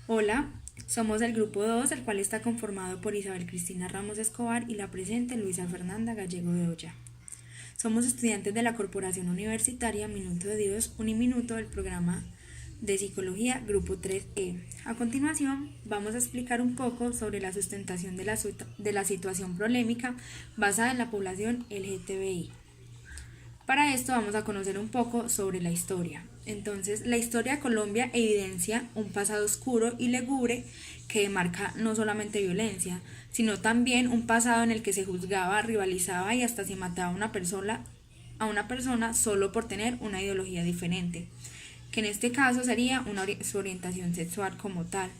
Hola, somos el grupo 2, el cual está conformado por Isabel Cristina Ramos Escobar y la presente Luisa Fernanda Gallego de Olla. Somos estudiantes de la Corporación Universitaria Minuto de Dios, Uniminuto del programa de Psicología Grupo 3E. A continuación, vamos a explicar un poco sobre la sustentación de la situación polémica basada en la población LGTBI. Para esto vamos a conocer un poco sobre la historia. Entonces, la historia de Colombia evidencia un pasado oscuro y lúgubre que marca no solamente violencia, sino también un pasado en el que se juzgaba, rivalizaba y hasta se mataba a una persona solo por tener una ideología diferente, que en este caso sería su orientación sexual como tal.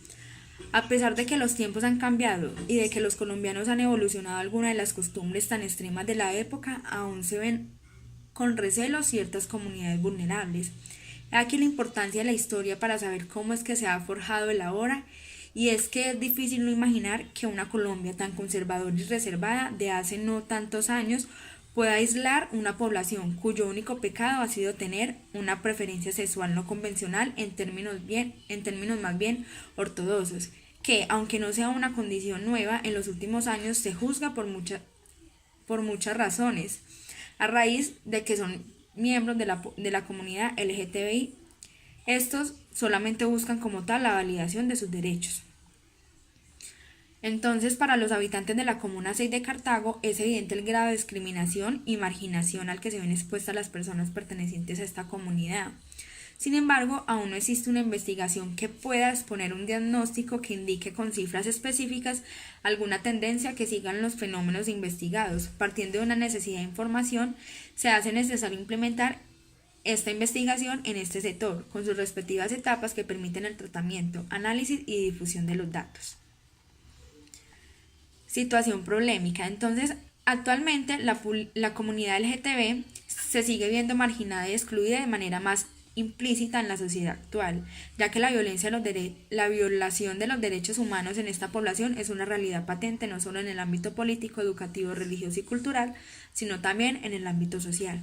A pesar de que los tiempos han cambiado y de que los colombianos han evolucionado algunas de las costumbres tan extremas de la época, aún se ven con recelo ciertas comunidades vulnerables. Aquí la importancia de la historia para saber cómo es que se ha forjado el ahora, y es que es difícil no imaginar que una Colombia tan conservadora y reservada de hace no tantos años pueda aislar una población cuyo único pecado ha sido tener una preferencia sexual no convencional en términos más bien ortodoxos, que aunque no sea una condición nueva, en los últimos años se juzga por muchas razones a raíz de que son miembros de la comunidad LGTBI. Estos solamente buscan como tal la validación de sus derechos. Entonces, para los habitantes de la Comuna 6 de Cartago es evidente el grado de discriminación y marginación al que se ven expuestas las personas pertenecientes a esta comunidad. Sin embargo, aún no existe una investigación que pueda exponer un diagnóstico que indique con cifras específicas alguna tendencia que sigan los fenómenos investigados. Partiendo de una necesidad de información, se hace necesario implementar esta investigación en este sector, con sus respectivas etapas que permiten el tratamiento, análisis y difusión de los datos. Situación problemática. Entonces, actualmente la comunidad LGTB se sigue viendo marginada y excluida de manera más implícita en la sociedad actual, ya que la violación de los derechos humanos en esta población es una realidad patente no solo en el ámbito político, educativo, religioso y cultural, sino también en el ámbito social.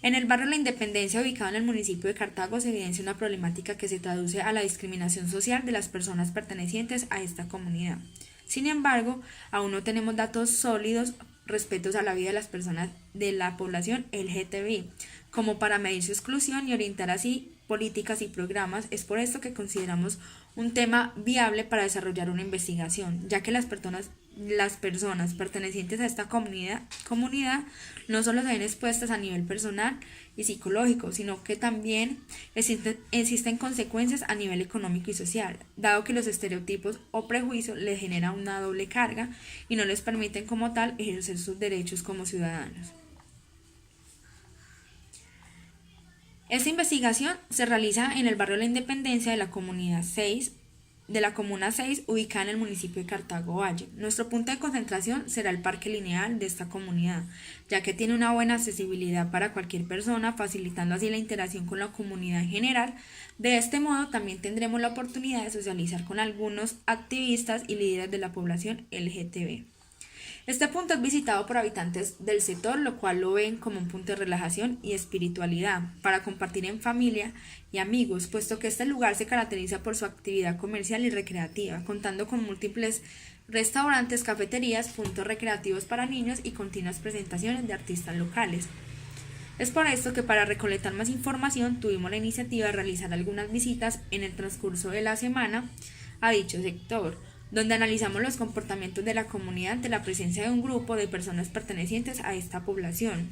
En el barrio La Independencia, ubicado en el municipio de Cartago, se evidencia una problemática que se traduce a la discriminación social de las personas pertenecientes a esta comunidad. Sin embargo, aún no tenemos datos sólidos respecto a la vida de las personas de la población LGTBI, como para medir su exclusión y orientar así políticas y programas. Es por esto que consideramos un tema viable para desarrollar una investigación, ya que las personas pertenecientes a esta comunidad no solo se ven expuestas a nivel personal y psicológico, sino que también existen consecuencias a nivel económico y social, dado que los estereotipos o prejuicios les generan una doble carga y no les permiten como tal ejercer sus derechos como ciudadanos. Esta investigación se realiza en el barrio La Independencia de la Comuna 6, ubicada en el municipio de Cartago Valle. Nuestro punto de concentración será el parque lineal de esta comunidad, ya que tiene una buena accesibilidad para cualquier persona, facilitando así la interacción con la comunidad en general. De este modo, también tendremos la oportunidad de socializar con algunos activistas y líderes de la población LGTB. Este punto es visitado por habitantes del sector, lo cual lo ven como un punto de relajación y espiritualidad para compartir en familia y amigos, puesto que este lugar se caracteriza por su actividad comercial y recreativa, contando con múltiples restaurantes, cafeterías, puntos recreativos para niños y continuas presentaciones de artistas locales. Es por esto que para recolectar más información tuvimos la iniciativa de realizar algunas visitas en el transcurso de la semana a dicho sector, donde analizamos los comportamientos de la comunidad ante la presencia de un grupo de personas pertenecientes a esta población,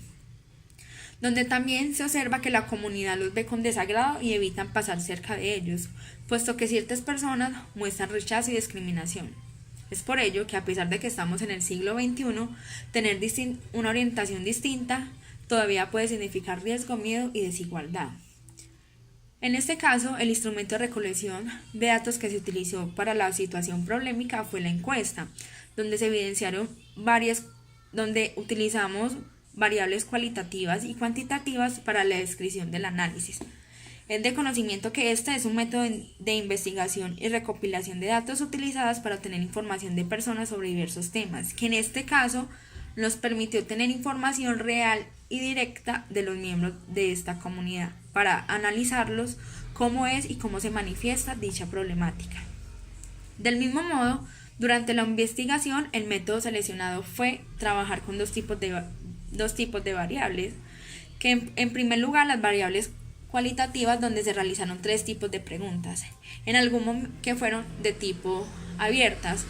donde también se observa que la comunidad los ve con desagrado y evitan pasar cerca de ellos, puesto que ciertas personas muestran rechazo y discriminación. Es por ello que, a pesar de que estamos en el siglo XXI, tener una orientación distinta todavía puede significar riesgo, miedo y desigualdad. En este caso, el instrumento de recolección de datos que se utilizó para la situación problemática fue la encuesta, donde se evidenciaron donde utilizamos variables cualitativas y cuantitativas para la descripción del análisis. Es de conocimiento que este es un método de investigación y recopilación de datos utilizadas para obtener información de personas sobre diversos temas, que en este caso nos permitió tener información real y directa de los miembros de esta comunidad para analizarlos, cómo es y cómo se manifiesta dicha problemática. Del mismo modo, durante la investigación, el método seleccionado fue trabajar con dos tipos de variables, que en primer lugar las variables cualitativas, donde se realizaron 3 tipos de preguntas, que fueron de tipo abiertas,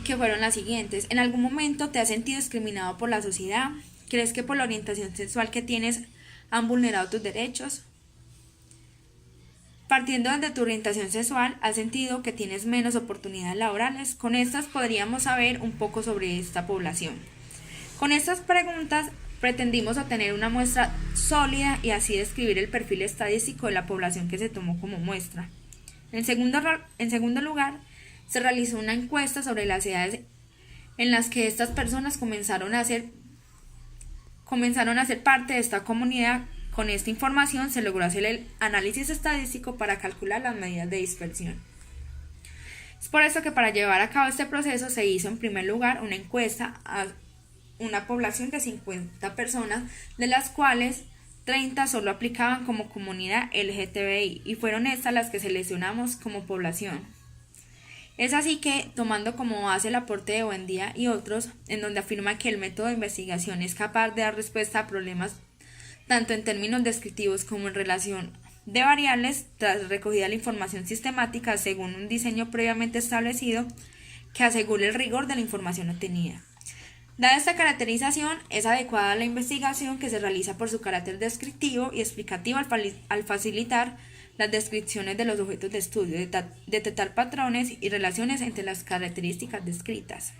que fueron las siguientes. ¿En algún momento te has sentido discriminado por la sociedad? ¿Crees que por la orientación sexual que tienes han vulnerado tus derechos? Partiendo de tu orientación sexual, ¿has sentido que tienes menos oportunidades laborales? Con estas podríamos saber un poco sobre esta población. Con estas preguntas pretendimos obtener una muestra sólida y así describir el perfil estadístico de la población que se tomó como muestra. En segundo lugar, se realizó una encuesta sobre las edades en las que estas personas comenzaron a ser parte de esta comunidad. Con esta información se logró hacer el análisis estadístico para calcular las medidas de dispersión. Es por eso que para llevar a cabo este proceso se hizo en primer lugar una encuesta a una población de 50 personas, de las cuales 30 solo aplicaban como comunidad LGTBI y fueron estas las que seleccionamos como población. Es así que, tomando como base el aporte de Buendía y otros, en donde afirma que el método de investigación es capaz de dar respuesta a problemas tanto en términos descriptivos como en relación de variables, tras recogida la información sistemática según un diseño previamente establecido que asegure el rigor de la información obtenida. Dada esta caracterización, es adecuada la investigación que se realiza por su carácter descriptivo y explicativo al facilitar las descripciones de los objetos de estudio, detectar patrones y relaciones entre las características descritas.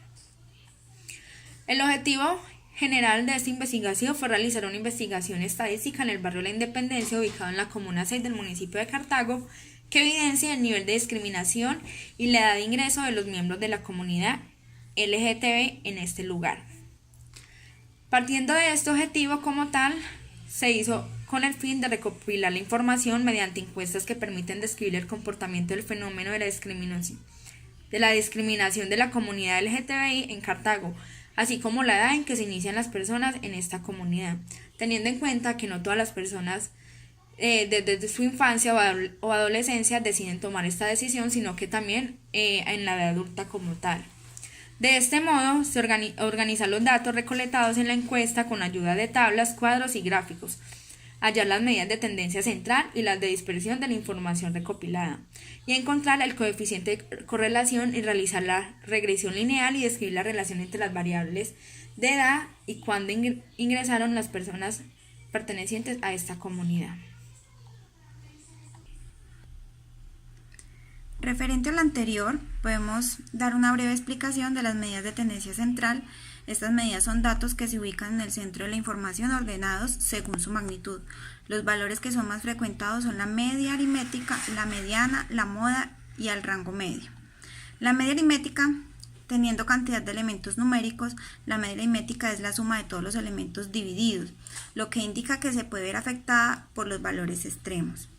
El objetivo general de esta investigación fue realizar una investigación estadística en el barrio La Independencia, ubicado en la comuna 6 del municipio de Cartago, que evidencia el nivel de discriminación y la edad de ingreso de los miembros de la comunidad LGTB en este lugar. Partiendo de este objetivo como tal, se hizo con el fin de recopilar la información mediante encuestas que permiten describir el comportamiento del fenómeno de la discriminación de la comunidad LGTBI en Cartago, así como la edad en que se inician las personas en esta comunidad, teniendo en cuenta que no todas las personas desde su infancia o adolescencia deciden tomar esta decisión, sino que también en la edad adulta como tal. De este modo, se organizan los datos recolectados en la encuesta con ayuda de tablas, cuadros y gráficos, hallar las medidas de tendencia central y las de dispersión de la información recopilada, y encontrar el coeficiente de correlación y realizar la regresión lineal y describir la relación entre las variables de edad y cuándo ingresaron las personas pertenecientes a esta comunidad. Referente a lo anterior, podemos dar una breve explicación de las medidas de tendencia central. Estas medidas son datos que se ubican en el centro de la información ordenados según su magnitud. Los valores que son más frecuentados son la media aritmética, la mediana, la moda y el rango medio. La media aritmética, teniendo cantidad de elementos numéricos, la media aritmética es la suma de todos los elementos divididos, lo que indica que se puede ver afectada por los valores extremos.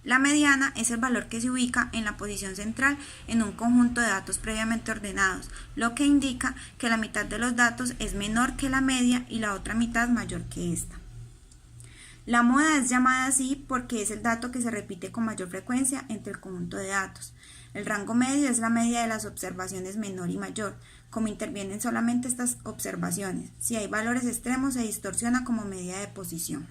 La mediana es el valor que se ubica en la posición central en un conjunto de datos previamente ordenados, lo que indica que la mitad de los datos es menor que la media y la otra mitad mayor que esta. La moda es llamada así porque es el dato que se repite con mayor frecuencia entre el conjunto de datos. El rango medio es la media de las observaciones menor y mayor, como intervienen solamente estas observaciones. Si hay valores extremos se distorsiona como medida de posición.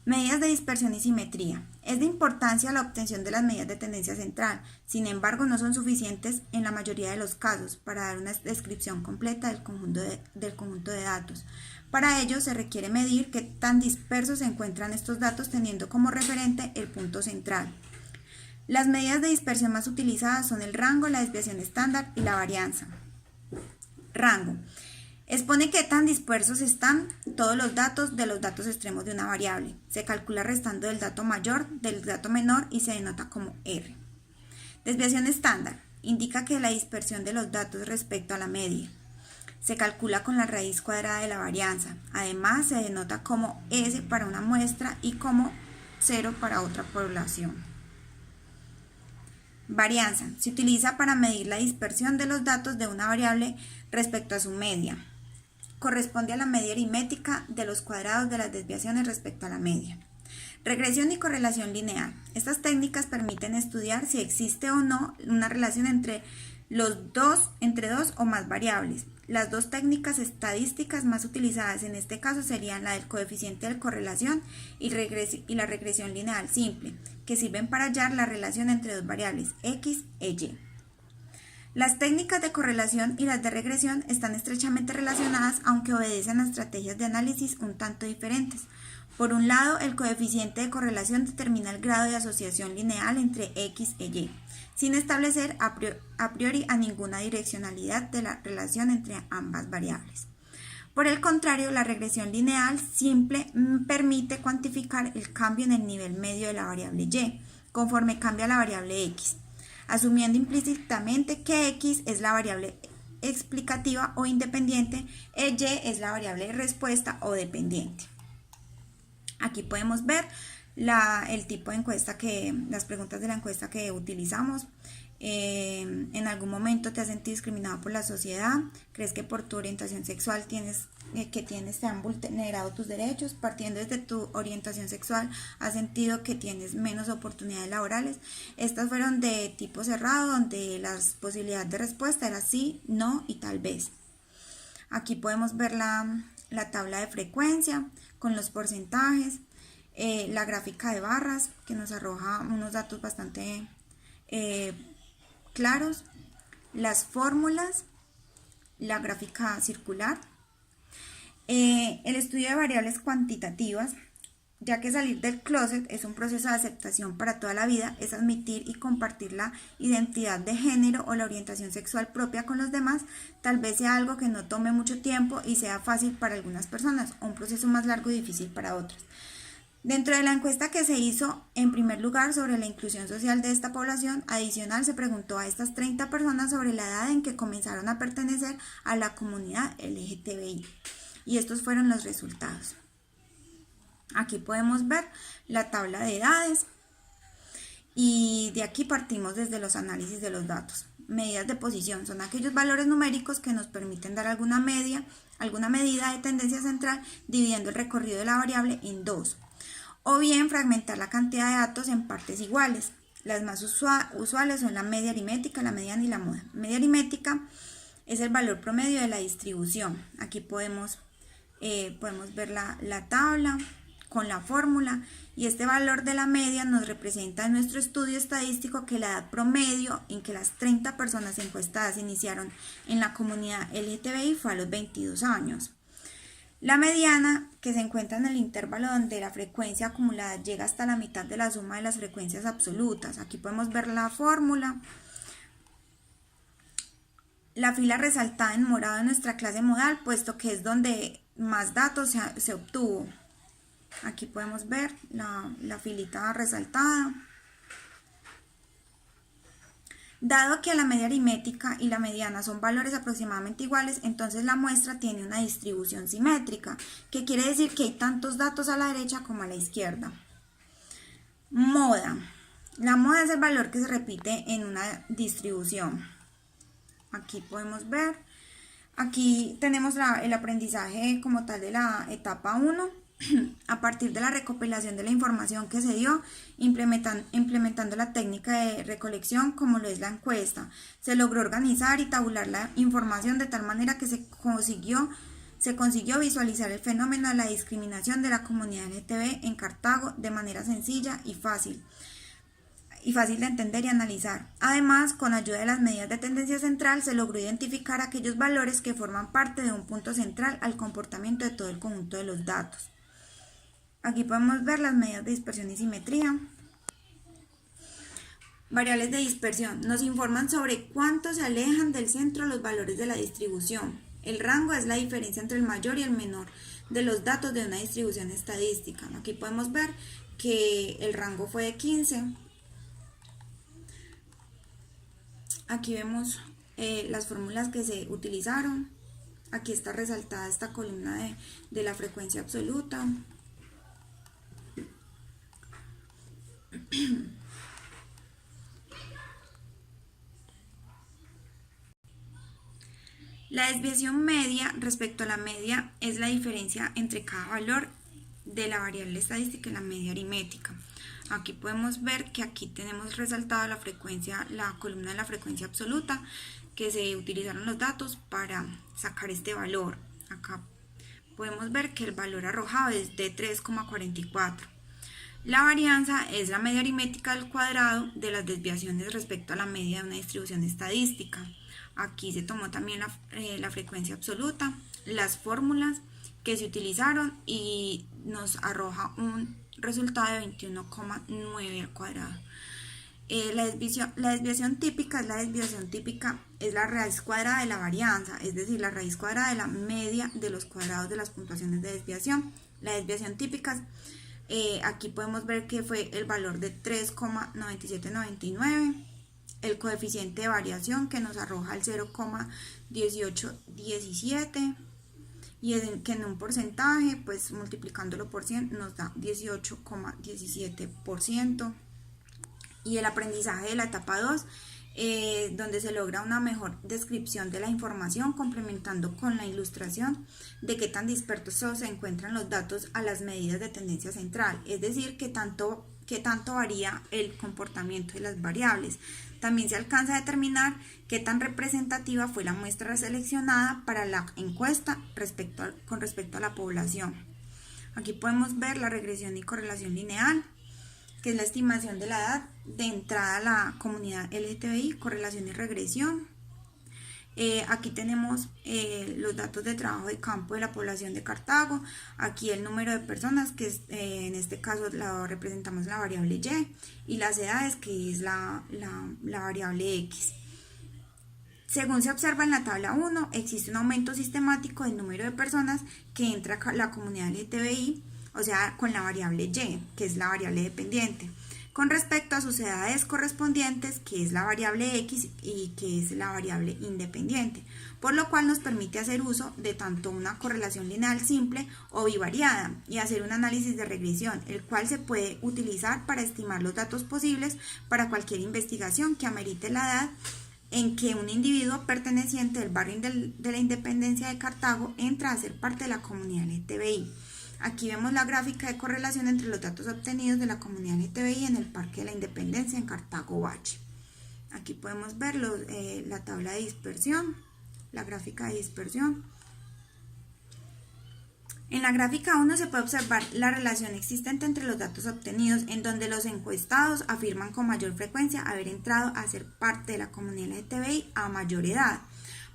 Medidas de dispersión y simetría. Es de importancia la obtención de las medidas de tendencia central, sin embargo no son suficientes en la mayoría de los casos para dar una descripción completa del conjunto de datos. Para ello se requiere medir qué tan dispersos se encuentran estos datos teniendo como referente el punto central. Las medidas de dispersión más utilizadas son el rango, la desviación estándar y la varianza. Rango. Expone qué tan dispersos están todos los datos de los datos extremos de una variable. Se calcula restando del dato mayor del dato menor y se denota como R. Desviación estándar. Indica que la dispersión de los datos respecto a la media. Se calcula con la raíz cuadrada de la varianza. Además, se denota como S para una muestra y como 0 para otra población. Varianza. Se utiliza para medir la dispersión de los datos de una variable respecto a su media. Corresponde a la media aritmética de los cuadrados de las desviaciones respecto a la media. Regresión y correlación lineal. Estas técnicas permiten estudiar si existe o no una relación entre dos o más variables. Las dos técnicas estadísticas más utilizadas en este caso serían la del coeficiente de correlación y la regresión lineal simple, que sirven para hallar la relación entre dos variables, X e Y. Las técnicas de correlación y las de regresión están estrechamente relacionadas, aunque obedecen a estrategias de análisis un tanto diferentes. Por un lado, el coeficiente de correlación determina el grado de asociación lineal entre X e Y, sin establecer a priori a ninguna direccionalidad de la relación entre ambas variables. Por el contrario, la regresión lineal simple permite cuantificar el cambio en el nivel medio de la variable Y, conforme cambia la variable X, asumiendo implícitamente que X es la variable explicativa o independiente e Y es la variable de respuesta o dependiente. Aquí podemos ver el tipo de encuesta las preguntas de la encuesta que utilizamos. En algún momento te has sentido discriminado por la sociedad, crees que por tu orientación sexual te han vulnerado tus derechos, partiendo desde tu orientación sexual has sentido que tienes menos oportunidades laborales. Estas fueron de tipo cerrado, donde las posibilidades de respuesta eran sí, no y tal vez. Aquí podemos ver la tabla de frecuencia con los porcentajes, la gráfica de barras que nos arroja unos datos bastante claros, las fórmulas, la gráfica circular, el estudio de variables cuantitativas, ya que salir del closet es un proceso de aceptación para toda la vida, es admitir y compartir la identidad de género o la orientación sexual propia con los demás, tal vez sea algo que no tome mucho tiempo y sea fácil para algunas personas, o un proceso más largo y difícil para otras. Dentro de la encuesta que se hizo, en primer lugar, sobre la inclusión social de esta población, adicional se preguntó a estas 30 personas sobre la edad en que comenzaron a pertenecer a la comunidad LGTBI. Y estos fueron los resultados. Aquí podemos ver la tabla de edades y de aquí partimos desde los análisis de los datos. Medidas de posición son aquellos valores numéricos que nos permiten dar alguna medida de tendencia central dividiendo el recorrido de la variable en dos, o bien fragmentar la cantidad de datos en partes iguales. Las más usuales son la media aritmética, la mediana y la moda. Media aritmética es el valor promedio de la distribución. Aquí podemos ver la tabla con la fórmula, y este valor de la media nos representa en nuestro estudio estadístico que la edad promedio en que las 30 personas encuestadas iniciaron en la comunidad LGTBI fue a los 22 años. La mediana, que se encuentra en el intervalo donde la frecuencia acumulada llega hasta la mitad de la suma de las frecuencias absolutas. Aquí podemos ver la fórmula. La fila resaltada en morado en nuestra clase modal, puesto que es donde más datos se obtuvo. Aquí podemos ver la filita resaltada. Dado que la media aritmética y la mediana son valores aproximadamente iguales, entonces la muestra tiene una distribución simétrica, que quiere decir que hay tantos datos a la derecha como a la izquierda. Moda. La moda es el valor que se repite en una distribución. Aquí podemos ver. Aquí tenemos el aprendizaje como tal de la etapa 1. A partir de la recopilación de la información que se dio, implementando la técnica de recolección como lo es la encuesta, se logró organizar y tabular la información de tal manera que se consiguió visualizar el fenómeno de la discriminación de la comunidad LGTB en Cartago de manera sencilla y fácil de entender y analizar. Además, con ayuda de las medidas de tendencia central, se logró identificar aquellos valores que forman parte de un punto central al comportamiento de todo el conjunto de los datos. Aquí podemos ver las medidas de dispersión y simetría. Variables de dispersión nos informan sobre cuánto se alejan del centro los valores de la distribución. El rango es la diferencia entre el mayor y el menor de los datos de una distribución estadística. Aquí podemos ver que el rango fue de 15. Aquí vemos las fórmulas que se utilizaron. Aquí está resaltada esta columna de la frecuencia absoluta. La desviación media respecto a la media es la diferencia entre cada valor de la variable estadística y la media aritmética. Aquí podemos ver que aquí tenemos resaltada la frecuencia, la columna de la frecuencia absoluta, que se utilizaron los datos para sacar este valor. Acá podemos ver que el valor arrojado es de 3,44. La varianza es la media aritmética del cuadrado de las desviaciones respecto a la media de una distribución estadística. Aquí se tomó también la frecuencia absoluta, las fórmulas que se utilizaron y nos arroja un resultado de 21,9 al cuadrado. La desviación típica es la raíz cuadrada de la varianza, es decir, la raíz cuadrada de la media de los cuadrados de las puntuaciones de desviación. La desviación típica, aquí podemos ver que fue el valor de 3,9799, el coeficiente de variación que nos arroja el 0,1817 y que en un porcentaje, pues multiplicándolo por 100 nos da 18,17%. Y el aprendizaje de la etapa 2, donde se logra una mejor descripción de la información, complementando con la ilustración de qué tan dispersos se encuentran los datos a las medidas de tendencia central, es decir, qué tanto varía el comportamiento de las variables. También se alcanza a determinar qué tan representativa fue la muestra seleccionada para la encuesta con respecto a la población. Aquí podemos ver la regresión y correlación lineal, que es la estimación de la edad de entrada a la comunidad LGTBI, correlación y regresión. Aquí tenemos los datos de trabajo de campo de la población de Cartago, aquí el número de personas, que es, en este caso representamos la variable Y, y las edades, que es la variable X. Según se observa en la tabla 1, existe un aumento sistemático del número de personas que entra a la comunidad LGTBI, o sea, con la variable Y, que es la variable dependiente, con respecto a sus edades correspondientes, que es la variable X y que es la variable independiente, por lo cual nos permite hacer uso de tanto una correlación lineal simple o bivariada y hacer un análisis de regresión, el cual se puede utilizar para estimar los datos posibles para cualquier investigación que amerite la edad en que un individuo perteneciente del barrio de la Independencia de Cartago entra a ser parte de la comunidad LGTBI. Aquí vemos la gráfica de correlación entre los datos obtenidos de la comunidad LGTBI en el Parque de la Independencia en Cartago Valle. Aquí podemos ver la tabla de dispersión, la gráfica de dispersión. En la gráfica 1 se puede observar la relación existente entre los datos obtenidos, en donde los encuestados afirman con mayor frecuencia haber entrado a ser parte de la comunidad LGTBI a mayor edad.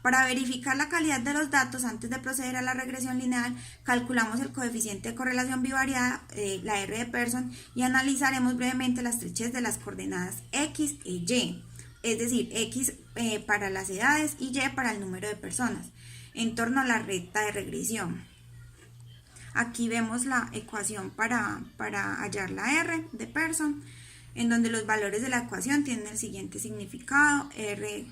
Para verificar la calidad de los datos antes de proceder a la regresión lineal, calculamos el coeficiente de correlación bivariada, la R de Pearson, y analizaremos brevemente la estrechez de las coordenadas X e Y, es decir, X para las edades y Y para el número de personas, en torno a la recta de regresión. Aquí vemos la ecuación para hallar la R de Pearson, en donde los valores de la ecuación tienen el siguiente significado. R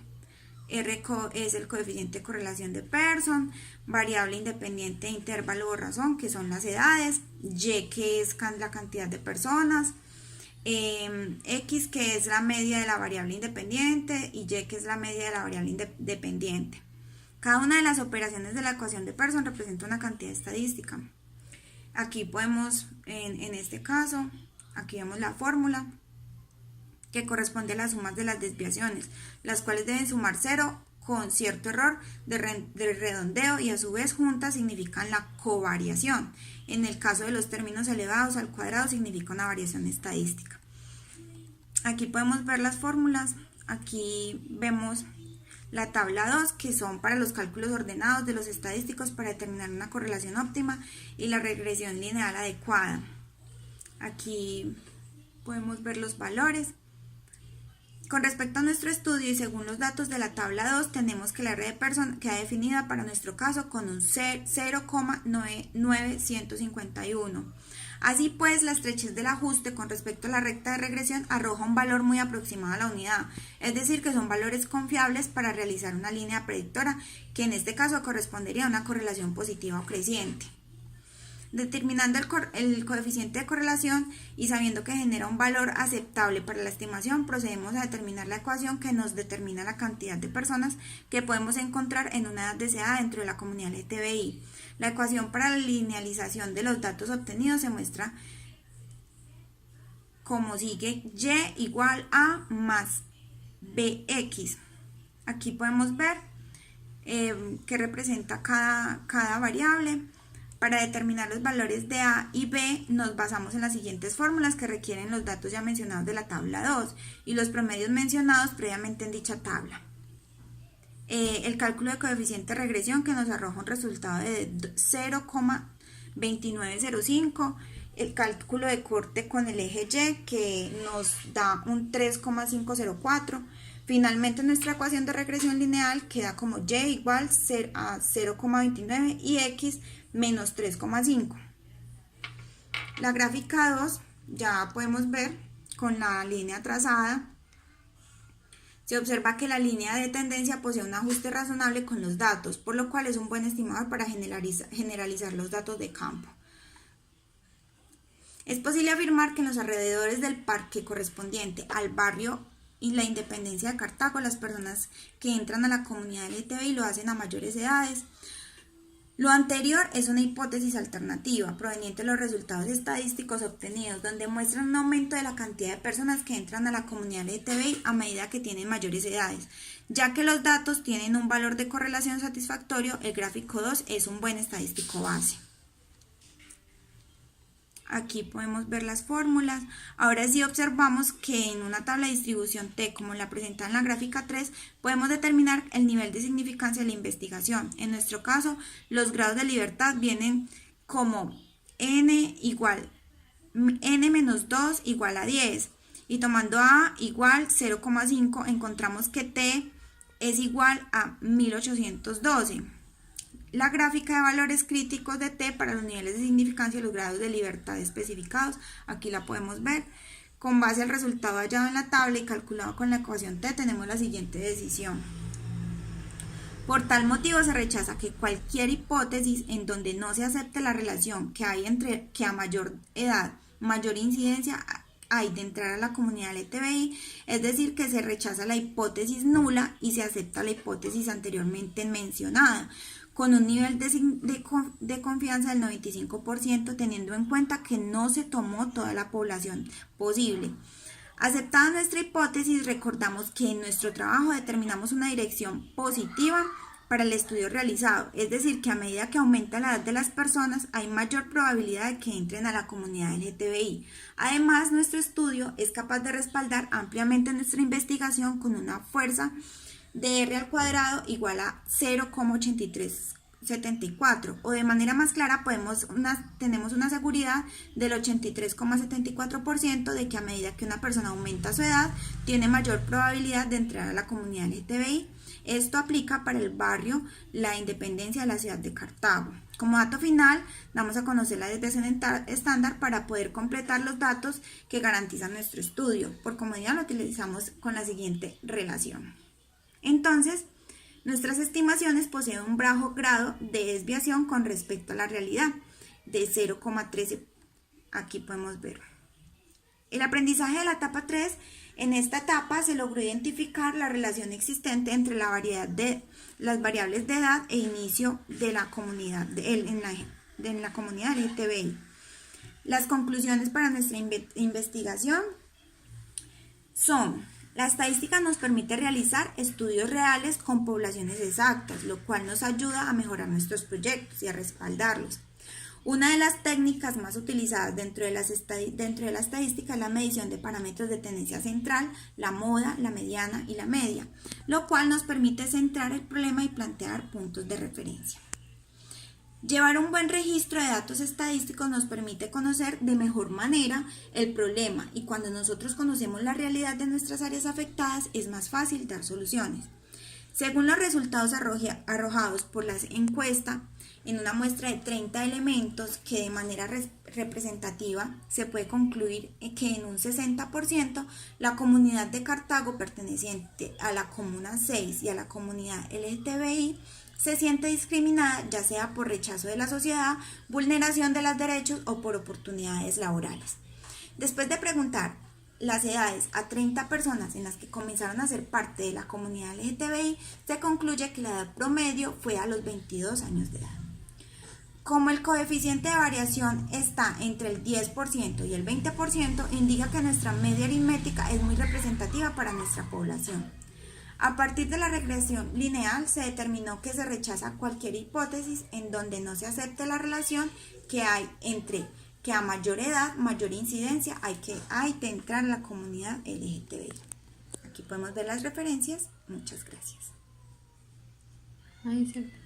es el coeficiente de correlación de Pearson, variable independiente de intervalo o razón, que son las edades, Y, que es la cantidad de personas, X, que es la media de la variable independiente, y Y, que es la media de la variable dependiente. Cada una de las operaciones de la ecuación de Pearson representa una cantidad estadística. Aquí podemos, en este caso, aquí vemos la fórmula, que corresponde a las sumas de las desviaciones, las cuales deben sumar 0 con cierto error de redondeo y a su vez juntas significan la covariación. En el caso de los términos elevados al cuadrado significa una variación estadística. Aquí podemos ver las fórmulas, aquí vemos la tabla 2, que son para los cálculos ordenados de los estadísticos para determinar una correlación óptima y la regresión lineal adecuada. Aquí podemos ver los valores. Con respecto a nuestro estudio y según los datos de la tabla 2, tenemos que la R de Pearson queda definida para nuestro caso con un 0,951. Así pues, la estrechez del ajuste con respecto a la recta de regresión arroja un valor muy aproximado a la unidad, es decir, que son valores confiables para realizar una línea predictora, que en este caso correspondería a una correlación positiva o creciente. Determinando el coeficiente de correlación y sabiendo que genera un valor aceptable para la estimación, procedemos a determinar la ecuación que nos determina la cantidad de personas que podemos encontrar en una edad deseada dentro de la comunidad LGTBI. La ecuación para la linealización de los datos obtenidos se muestra como sigue: y igual a más bx. Aquí podemos ver que representa cada variable. Para determinar los valores de A y B nos basamos en las siguientes fórmulas que requieren los datos ya mencionados de la tabla 2 y los promedios mencionados previamente en dicha tabla. El cálculo de coeficiente de regresión que nos arroja un resultado de 0,2905, el cálculo de corte con el eje Y que nos da un 3,504. Finalmente nuestra ecuación de regresión lineal queda como y igual a 0,29 y x menos 3,5. La gráfica 2 ya podemos ver con la línea trazada. Se observa que la línea de tendencia posee un ajuste razonable con los datos, por lo cual es un buen estimador para generalizar los datos de campo. Es posible afirmar que en los alrededores del parque correspondiente al barrio y la Independencia de Cartago, las personas que entran a la comunidad LGTBI lo hacen a mayores edades. Lo anterior es una hipótesis alternativa proveniente de los resultados estadísticos obtenidos, donde muestran un aumento de la cantidad de personas que entran a la comunidad LGTBI a medida que tienen mayores edades. Ya que los datos tienen un valor de correlación satisfactorio, el gráfico 2 es un buen estadístico base. Aquí podemos ver las fórmulas. Ahora sí observamos que en una tabla de distribución T, como la presenta en la gráfica 3, podemos determinar el nivel de significancia de la investigación. En nuestro caso, los grados de libertad vienen como n menos 2 igual a 10. Y tomando A igual 0,5, encontramos que T es igual a 1812. La gráfica de valores críticos de T para los niveles de significancia y los grados de libertad especificados, aquí la podemos ver. Con base al resultado hallado en la tabla y calculado con la ecuación T, tenemos la siguiente decisión. Por tal motivo se rechaza que cualquier hipótesis en donde no se acepte la relación que hay entre que a mayor edad, mayor incidencia hay de entrar a la comunidad LGTBI, es decir, que se rechaza la hipótesis nula y se acepta la hipótesis anteriormente mencionada, con un nivel de confianza del 95%, teniendo en cuenta que no se tomó toda la población posible. Aceptada nuestra hipótesis, recordamos que en nuestro trabajo determinamos una dirección positiva para el estudio realizado, es decir, que a medida que aumenta la edad de las personas, hay mayor probabilidad de que entren a la comunidad LGTBI. Además, nuestro estudio es capaz de respaldar ampliamente nuestra investigación con una fuerza de R al cuadrado igual a 0,8374, o de manera más clara tenemos una seguridad del 83,74% de que a medida que una persona aumenta su edad, tiene mayor probabilidad de entrar a la comunidad LGTBI. Esto aplica para el barrio La Independencia de la ciudad de Cartago. Como dato final, damos a conocer la desviación estándar para poder completar los datos que garantizan nuestro estudio. Por comodidad lo utilizamos con la siguiente relación. Entonces, nuestras estimaciones poseen un bajo grado de desviación con respecto a la realidad, de 0,13. Aquí podemos ver. El aprendizaje de la etapa 3. En esta etapa se logró identificar la relación existente entre la variedad de las variables de edad e inicio de la comunidad en la comunidad LGTBI. Las conclusiones para nuestra investigación son: la estadística nos permite realizar estudios reales con poblaciones exactas, lo cual nos ayuda a mejorar nuestros proyectos y a respaldarlos. Una de las técnicas más utilizadas dentro de la estadística es la medición de parámetros de tendencia central, la moda, la mediana y la media, lo cual nos permite centrar el problema y plantear puntos de referencia. Llevar un buen registro de datos estadísticos nos permite conocer de mejor manera el problema, y cuando nosotros conocemos la realidad de nuestras áreas afectadas es más fácil dar soluciones. Según los resultados arrojados por la encuesta, en una muestra de 30 elementos que de manera representativa se puede concluir que en un 60% la comunidad de Cartago perteneciente a la Comuna 6 y a la comunidad LGTBI se siente discriminada, ya sea por rechazo de la sociedad, vulneración de los derechos o por oportunidades laborales. Después de preguntar las edades a 30 personas en las que comenzaron a ser parte de la comunidad LGTBI, se concluye que la edad promedio fue a los 22 años de edad. Como el coeficiente de variación está entre el 10% y el 20%, indica que nuestra media aritmética es muy representativa para nuestra población. A partir de la regresión lineal se determinó que se rechaza cualquier hipótesis en donde no se acepte la relación que hay entre que a mayor edad, mayor incidencia hay de entrar en la comunidad LGTBI. Aquí podemos ver las referencias. Muchas gracias. Ay, cierto.